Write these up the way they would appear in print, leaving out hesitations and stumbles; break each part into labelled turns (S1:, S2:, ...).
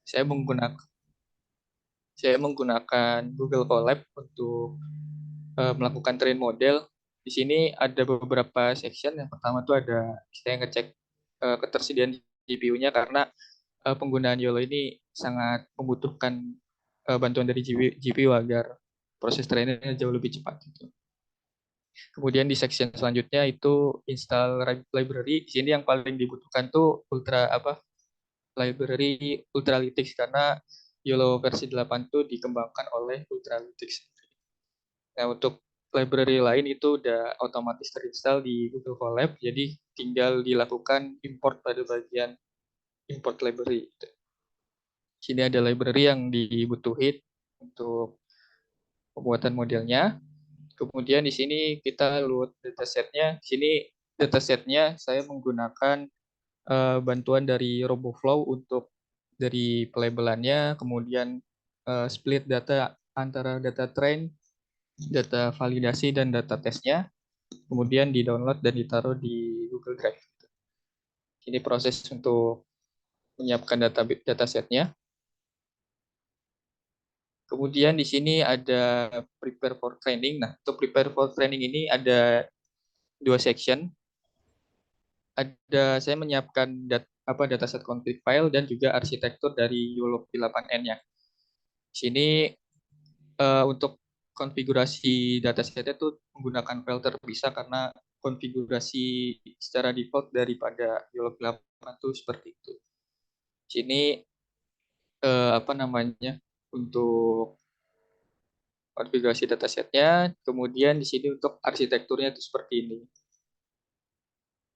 S1: Saya menggunakan saya menggunakan Google Colab untuk melakukan train model. Di sini ada beberapa section. Yang pertama tuh ada saya ngecek ketersediaan GPU-nya karena penggunaan YOLO ini sangat membutuhkan bantuan dari GPU agar proses trainingnya jauh lebih cepat. Gitu. Kemudian di section selanjutnya itu install library. Di sini yang paling dibutuhkan tuh library Ultralytics karena YOLO versi 8 itu dikembangkan oleh Ultralytics. Nah, untuk library lain itu udah otomatis terinstall di Google Colab, jadi tinggal dilakukan import pada bagian import library. Sini ada library yang dibutuhin untuk pembuatan modelnya. Kemudian di sini kita load datasetnya. Di sini datasetnya saya menggunakan bantuan dari RoboFlow untuk dari pelabelannya, kemudian split data antara data train, data validasi, dan data tesnya, kemudian di-download dan ditaruh di Google Drive. Ini proses untuk menyiapkan datasetnya. Kemudian di sini ada prepare for training. Nah, untuk prepare for training ini ada dua section. Ada saya menyiapkan dataset config file dan juga arsitektur dari YOLO V8N-nya. Di sini untuk konfigurasi datasetnya itu menggunakan file terpisah karena konfigurasi secara default daripada YOLO V8 itu seperti itu. Di sini untuk konfigurasi datasetnya, kemudian di sini untuk arsitekturnya itu seperti ini.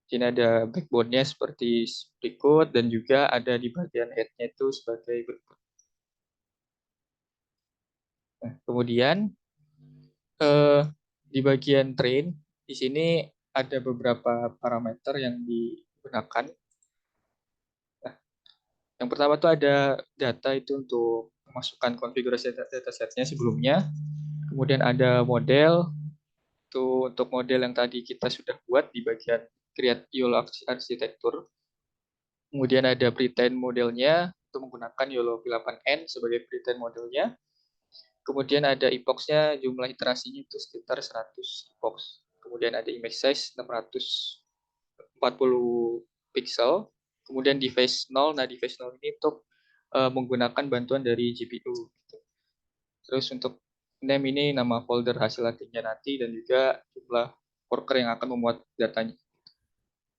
S1: Di sini ada backbone-nya seperti berikut dan juga ada di bagian head-nya itu sebagai berikut. Nah, kemudian di bagian train, di sini ada beberapa parameter yang digunakan. Nah, yang pertama tuh ada data itu untuk memasukkan konfigurasi datasetnya sebelumnya. Kemudian ada model, itu untuk model yang tadi kita sudah buat di bagian create YOLO arsitektur. Kemudian ada pretend modelnya, itu menggunakan YOLO V8N sebagai pretend modelnya. Kemudian ada epochnya, jumlah iterasinya itu sekitar 100 epoch. Kemudian ada image size 640 pixel. Kemudian device 0, nah device 0 ini untuk menggunakan bantuan dari GPU. Terus untuk name ini nama folder hasil latihannya nanti dan juga jumlah worker yang akan memuat datanya.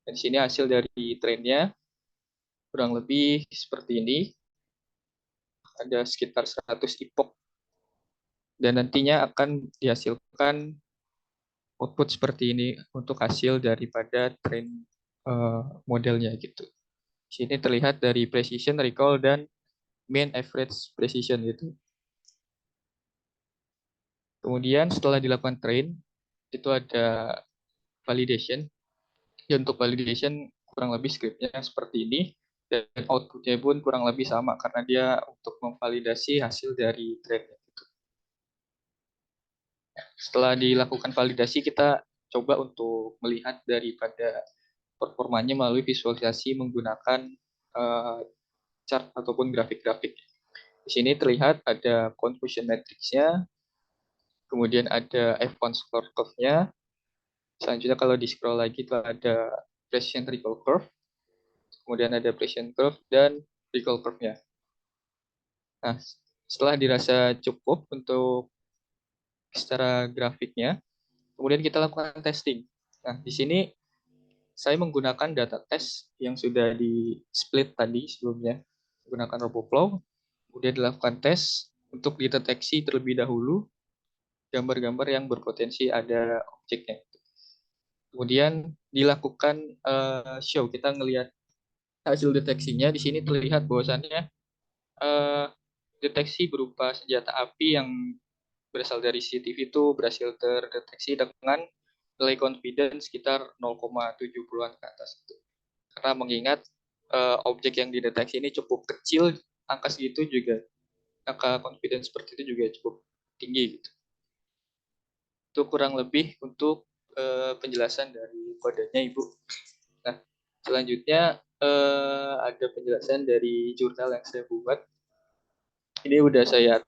S1: Dan di sini hasil dari trainnya kurang lebih seperti ini. Ada sekitar 100 epoch dan nantinya akan dihasilkan output seperti ini untuk hasil daripada train modelnya gitu. Sini terlihat dari precision, recall, dan mean average precision gitu. Kemudian setelah dilakukan train, itu ada validation. Ya, untuk validation kurang lebih scriptnya seperti ini. Dan outputnya pun kurang lebih sama karena dia untuk memvalidasi hasil dari train. Setelah dilakukan validasi, kita coba untuk melihat daripada performanya melalui visualisasi menggunakan chart ataupun grafik-grafik. Di sini terlihat ada confusion matrix-nya, kemudian ada F1 score curve-nya. Selanjutnya kalau di scroll lagi itu ada precision recall curve, kemudian ada precision curve dan recall curve-nya. Nah, setelah dirasa cukup untuk secara grafiknya, kemudian kita lakukan testing. Nah, di sini saya menggunakan data test yang sudah di split tadi sebelumnya, menggunakan RoboFlow, kemudian dilakukan tes untuk dideteksi terlebih dahulu gambar-gambar yang berpotensi ada objeknya. Kemudian dilakukan show, kita ngelihat hasil deteksinya. Di sini terlihat bahwasannya uh, deteksi berupa senjata api yang berasal dari CCTV itu berhasil terdeteksi dengan nilai confidence sekitar 0,70-an ke atas. Karena mengingat objek yang dideteksi ini cukup kecil, angka segitu juga, angka confidence seperti itu juga cukup tinggi. Gitu. Itu kurang lebih untuk penjelasan dari kodenya, Ibu. Nah, selanjutnya ada penjelasan dari jurnal yang saya buat. Ini udah saya